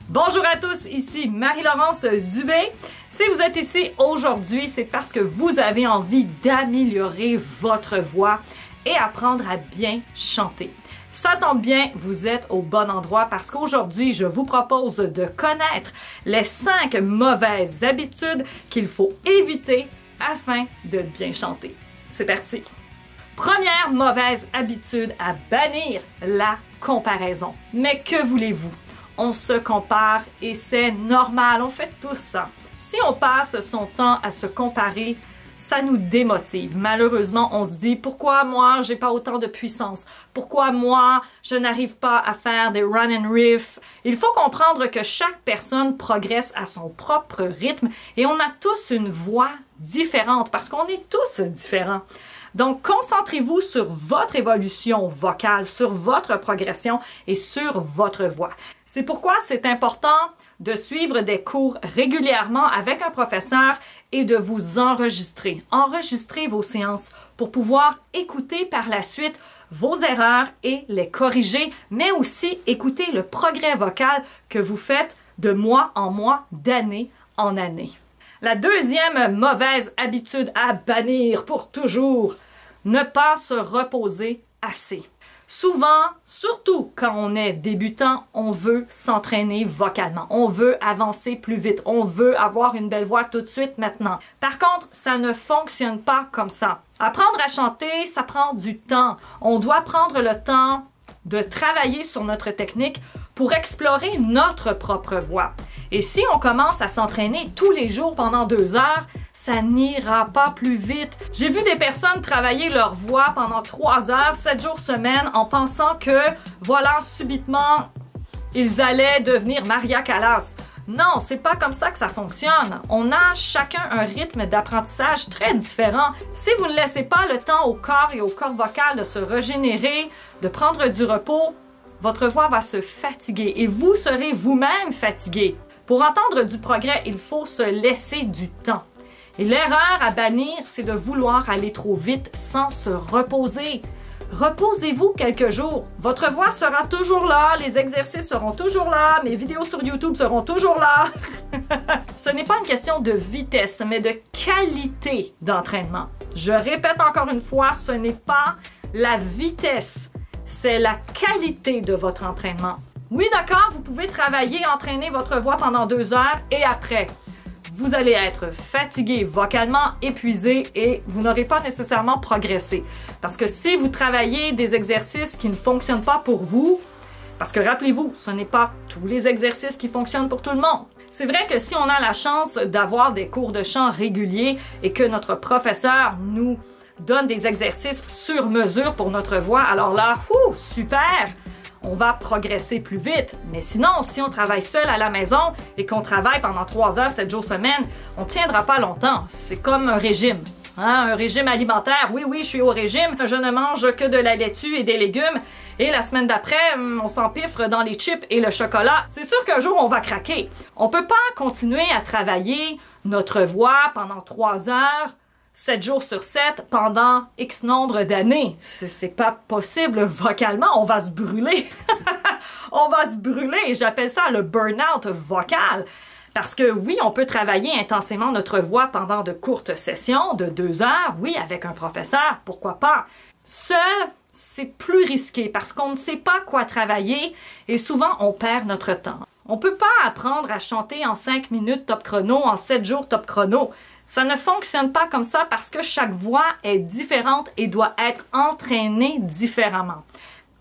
Bonjour à tous, ici Marie-Laurence Dubé. Si vous êtes ici aujourd'hui, c'est parce que vous avez envie d'améliorer votre voix et apprendre à bien chanter. Ça tombe bien, vous êtes au bon endroit parce qu'aujourd'hui, je vous propose de connaître les 5 mauvaises habitudes qu'il faut éviter afin de bien chanter. C'est parti! Première mauvaise habitude à bannir, la comparaison. Mais que voulez-vous? On se compare et c'est normal, on fait tout ça. Si on passe son temps à se comparer, ça nous démotive. Malheureusement, on se dit, pourquoi moi, j'ai pas autant de puissance? Pourquoi moi, je n'arrive pas à faire des run and riff? Il faut comprendre que chaque personne progresse à son propre rythme et on a tous une voix différente parce qu'on est tous différents. Donc, concentrez-vous sur votre évolution vocale, sur votre progression et sur votre voix. C'est pourquoi c'est important de suivre des cours régulièrement avec un professeur et de vous enregistrer. Enregistrez vos séances pour pouvoir écouter par la suite vos erreurs et les corriger, mais aussi écouter le progrès vocal que vous faites de mois en mois, d'année en année. La deuxième mauvaise habitude à bannir pour toujours, ne pas se reposer assez. Souvent, surtout quand on est débutant, on veut s'entraîner vocalement. On veut avancer plus vite. On veut avoir une belle voix tout de suite maintenant. Par contre, ça ne fonctionne pas comme ça. Apprendre à chanter, ça prend du temps. On doit prendre le temps de travailler sur notre technique pour explorer notre propre voix. Et si on commence à s'entraîner tous les jours pendant 2 heures, ça n'ira pas plus vite. J'ai vu des personnes travailler leur voix pendant 3 heures, 7 jours semaine, en pensant que, voilà, subitement, ils allaient devenir Maria Callas. Non, c'est pas comme ça que ça fonctionne. On a chacun un rythme d'apprentissage très différent. Si vous ne laissez pas le temps au corps et aux cordes vocales de se régénérer, de prendre du repos, votre voix va se fatiguer et vous serez vous-même fatigué. Pour entendre du progrès, il faut se laisser du temps. Et l'erreur à bannir, c'est de vouloir aller trop vite sans se reposer. Reposez-vous quelques jours. Votre voix sera toujours là, les exercices seront toujours là, mes vidéos sur YouTube seront toujours là. Ce n'est pas une question de vitesse, mais de qualité d'entraînement. Je répète encore une fois, ce n'est pas la vitesse, c'est la qualité de votre entraînement. Oui, d'accord, vous pouvez travailler, entraîner votre voix pendant 2 heures et après, vous allez être fatigué vocalement, épuisé et vous n'aurez pas nécessairement progressé. Parce que si vous travaillez des exercices qui ne fonctionnent pas pour vous, parce que rappelez-vous, ce n'est pas tous les exercices qui fonctionnent pour tout le monde. C'est vrai que si on a la chance d'avoir des cours de chant réguliers et que notre professeur nous donne des exercices sur mesure pour notre voix, alors là, super! On va progresser plus vite. Mais sinon, si on travaille seul à la maison et qu'on travaille pendant 3 heures, 7 jours semaine, on ne tiendra pas longtemps. C'est comme un régime. Hein? Un régime alimentaire. Oui, je suis au régime. Je ne mange que de la laitue et des légumes. Et la semaine d'après, on s'empiffre dans les chips et le chocolat. C'est sûr qu'un jour, on va craquer. On ne peut pas continuer à travailler notre voix pendant 3 heures 7 jours sur 7 pendant X nombre d'années. C'est pas possible vocalement, on va se brûler. On va se brûler, j'appelle ça le burn-out vocal. Parce que oui, on peut travailler intensément notre voix pendant de courtes sessions de 2 heures, oui, avec un professeur, pourquoi pas. Seul, c'est plus risqué parce qu'on ne sait pas quoi travailler et souvent on perd notre temps. On peut pas apprendre à chanter en 5 minutes top chrono, en 7 jours top chrono. Ça ne fonctionne pas comme ça parce que chaque voix est différente et doit être entraînée différemment.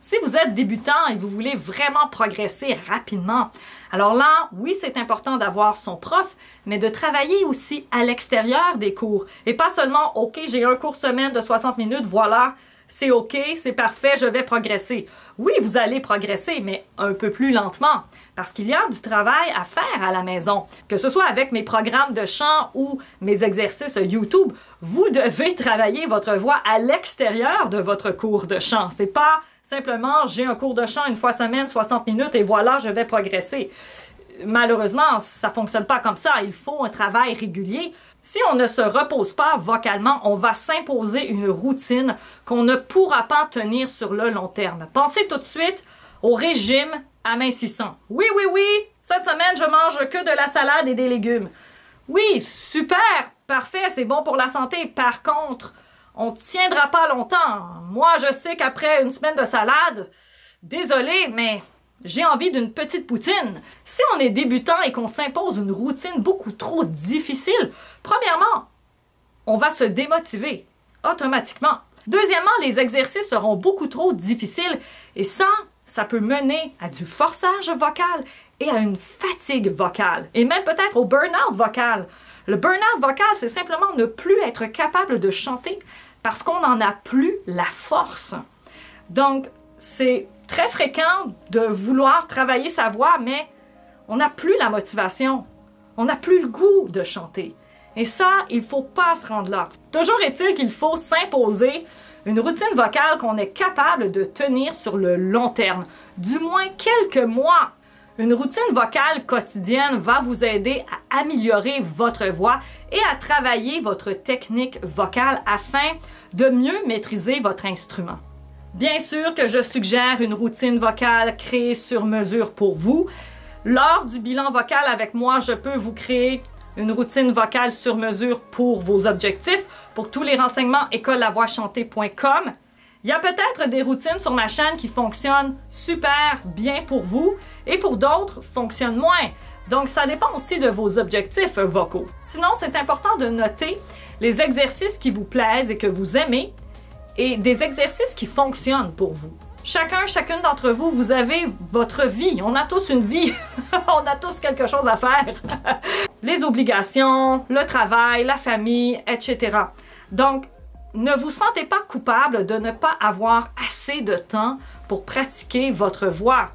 Si vous êtes débutant et vous voulez vraiment progresser rapidement, alors là, oui, c'est important d'avoir son prof, mais de travailler aussi à l'extérieur des cours. Et pas seulement, OK, j'ai un cours semaine de 60 minutes, voilà, c'est OK, c'est parfait, je vais progresser. Oui, vous allez progresser, mais un peu plus lentement, parce qu'il y a du travail à faire à la maison. Que ce soit avec mes programmes de chant ou mes exercices YouTube, vous devez travailler votre voix à l'extérieur de votre cours de chant. C'est pas simplement, j'ai un cours de chant une fois semaine, 60 minutes, et voilà, je vais progresser. Malheureusement, ça fonctionne pas comme ça. Il faut un travail régulier. Si on ne se repose pas vocalement, on va s'imposer une routine qu'on ne pourra pas tenir sur le long terme. Pensez tout de suite au régime amincissant. Oui, Cette semaine, je mange que de la salade et des légumes. Oui, super, parfait, c'est bon pour la santé. Par contre, on ne tiendra pas longtemps. Moi, je sais qu'après une semaine de salade, désolé, mais j'ai envie d'une petite poutine. Si on est débutant et qu'on s'impose une routine beaucoup trop difficile, premièrement, on va se démotiver automatiquement. Deuxièmement, les exercices seront beaucoup trop difficiles et ça peut mener à du forçage vocal et à une fatigue vocale et même peut-être au burn-out vocal. Le burn-out vocal, c'est simplement ne plus être capable de chanter parce qu'on n'en a plus la force. Donc, c'est très fréquent de vouloir travailler sa voix, mais on n'a plus la motivation. On n'a plus le goût de chanter. Et ça, il ne faut pas se rendre là. Toujours est-il qu'il faut s'imposer une routine vocale qu'on est capable de tenir sur le long terme, du moins quelques mois. Une routine vocale quotidienne va vous aider à améliorer votre voix et à travailler votre technique vocale afin de mieux maîtriser votre instrument. Bien sûr que je suggère une routine vocale créée sur mesure pour vous. Lors du bilan vocal avec moi, je peux vous créer une routine vocale sur mesure pour vos objectifs. Pour tous les renseignements, écoleLavoixchantée.com. Il y a peut-être des routines sur ma chaîne qui fonctionnent super bien pour vous et pour d'autres fonctionnent moins. Donc, ça dépend aussi de vos objectifs vocaux. Sinon, c'est important de noter les exercices qui vous plaisent et que vous aimez et des exercices qui fonctionnent pour vous. Chacune d'entre vous, vous avez votre vie. On a tous une vie. On a tous quelque chose à faire. Les obligations, le travail, la famille, etc. Donc, ne vous sentez pas coupable de ne pas avoir assez de temps pour pratiquer votre voix.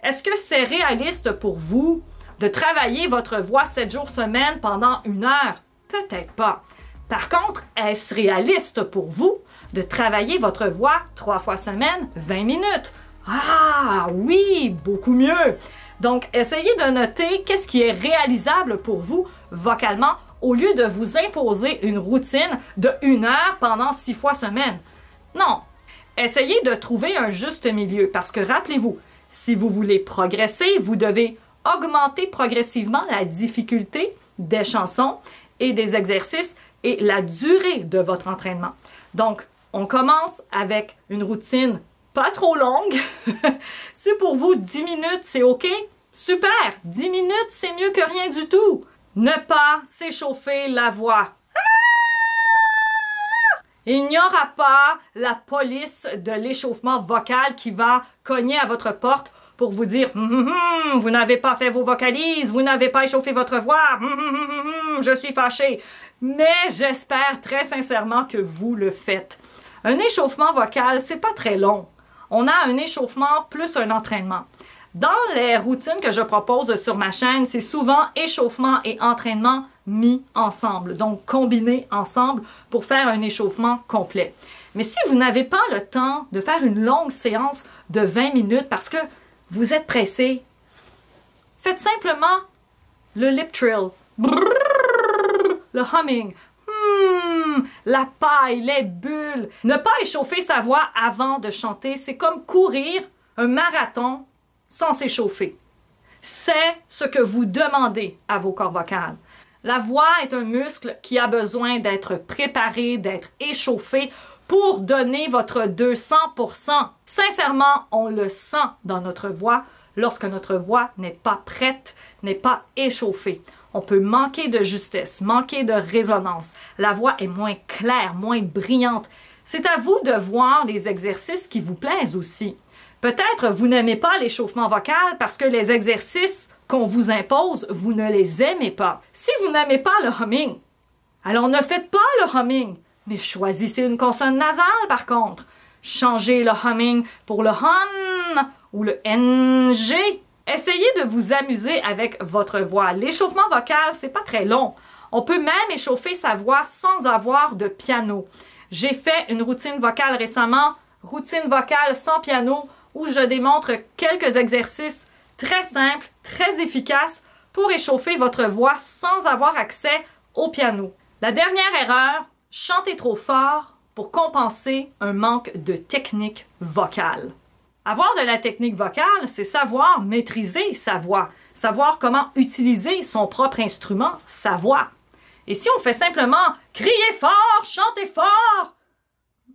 Est-ce que c'est réaliste pour vous de travailler votre voix 7 jours semaine pendant 1 heure? Peut-être pas. Par contre, est-ce réaliste pour vous de travailler votre voix 3 fois semaine, 20 minutes? Ah oui, beaucoup mieux. Donc, essayez de noter qu'est-ce qui est réalisable pour vous vocalement au lieu de vous imposer une routine de 1 heure pendant 6 fois semaine. Non, essayez de trouver un juste milieu parce que rappelez-vous, si vous voulez progresser, vous devez augmenter progressivement la difficulté des chansons et des exercices et la durée de votre entraînement. Donc, on commence avec une routine pas trop longue. Si pour vous 10 minutes c'est OK, super! 10 minutes c'est mieux que rien du tout. Ne pas s'échauffer la voix. Il n'y aura pas la police de l'échauffement vocal qui va cogner à votre porte pour vous dire vous n'avez pas fait vos vocalises, vous n'avez pas échauffé votre voix, je suis fâché. Mais j'espère très sincèrement que vous le faites. Un échauffement vocal, c'est pas très long. On a un échauffement plus un entraînement. Dans les routines que je propose sur ma chaîne, c'est souvent échauffement et entraînement mis ensemble, donc combinés ensemble pour faire un échauffement complet. Mais si vous n'avez pas le temps de faire une longue séance de 20 minutes parce que vous êtes pressé, faites simplement le lip trill, le humming, la paille, les bulles. Ne pas échauffer sa voix avant de chanter, c'est comme courir un marathon sans s'échauffer. C'est ce que vous demandez à vos cordes vocales. La voix est un muscle qui a besoin d'être préparé, d'être échauffé pour donner votre 200%. Sincèrement, on le sent dans notre voix lorsque notre voix n'est pas prête, n'est pas échauffée. On peut manquer de justesse, manquer de résonance. La voix est moins claire, moins brillante. C'est à vous de voir les exercices qui vous plaisent aussi. Peut-être vous n'aimez pas l'échauffement vocal parce que les exercices qu'on vous impose, vous ne les aimez pas. Si vous n'aimez pas le humming, alors ne faites pas le humming, mais choisissez une consonne nasale par contre. Changez le humming pour le hum ou le ng. Essayez de vous amuser avec votre voix. L'échauffement vocal, c'est pas très long. On peut même échauffer sa voix sans avoir de piano. J'ai fait une routine vocale récemment, routine vocale sans piano, où je démontre quelques exercices très simples, très efficaces pour échauffer votre voix sans avoir accès au piano. La dernière erreur, chanter trop fort pour compenser un manque de technique vocale. Avoir de la technique vocale, c'est savoir maîtriser sa voix. savoir comment utiliser son propre instrument, sa voix. Et si on fait simplement « crier fort, chanter fort »,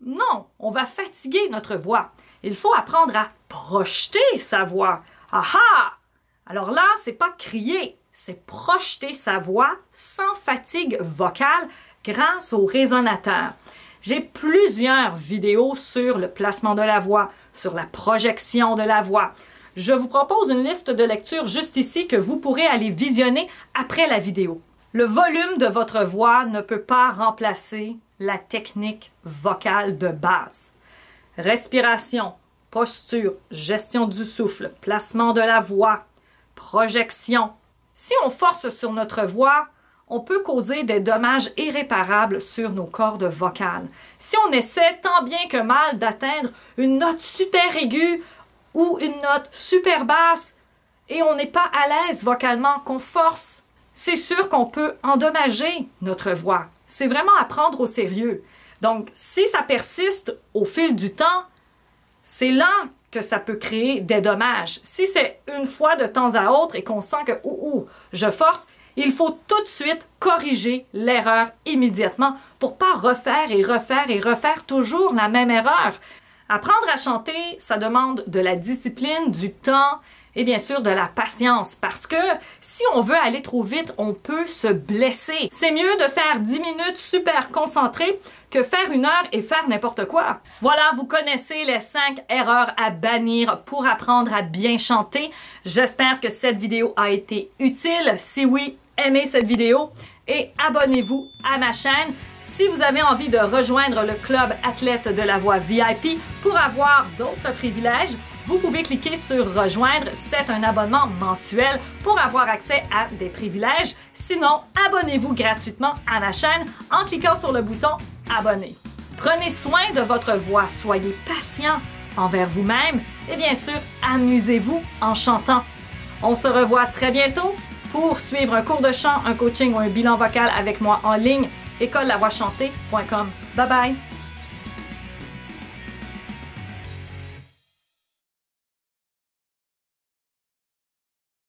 non, on va fatiguer notre voix. Il faut apprendre à projeter sa voix. Aha! Alors là, c'est pas crier, c'est projeter sa voix sans fatigue vocale grâce au résonateur. J'ai plusieurs vidéos sur le placement de la voix, sur la projection de la voix. Je vous propose une liste de lecture juste ici que vous pourrez aller visionner après la vidéo. Le volume de votre voix ne peut pas remplacer la technique vocale de base. Respiration, posture, gestion du souffle, placement de la voix, projection. Si on force sur notre voix, on peut causer des dommages irréparables sur nos cordes vocales. Si on essaie tant bien que mal d'atteindre une note super aiguë ou une note super basse et on n'est pas à l'aise vocalement, qu'on force, c'est sûr qu'on peut endommager notre voix. C'est vraiment à prendre au sérieux. Donc, si ça persiste au fil du temps, c'est là que ça peut créer des dommages. Si c'est une fois de temps à autre et qu'on sent que je force, il faut tout de suite corriger l'erreur immédiatement pour pas refaire et refaire et refaire toujours la même erreur. Apprendre à chanter, ça demande de la discipline, du temps et bien sûr de la patience parce que si on veut aller trop vite, on peut se blesser. C'est mieux de faire 10 minutes super concentré que faire 1 heure et faire n'importe quoi. Voilà, vous connaissez les 5 erreurs à bannir pour apprendre à bien chanter. J'espère que cette vidéo a été utile. Si oui, aimez cette vidéo et abonnez-vous à ma chaîne. Si vous avez envie de rejoindre le club athlète de la voix VIP pour avoir d'autres privilèges, vous pouvez cliquer sur rejoindre. C'est un abonnement mensuel pour avoir accès à des privilèges. Sinon, abonnez-vous gratuitement à ma chaîne en cliquant sur le bouton abonner. Prenez soin de votre voix, soyez patient envers vous-même et bien sûr, amusez-vous en chantant. On se revoit très bientôt pour suivre un cours de chant, un coaching ou un bilan vocal avec moi en ligne, écolelavoixchantée.com. Bye bye!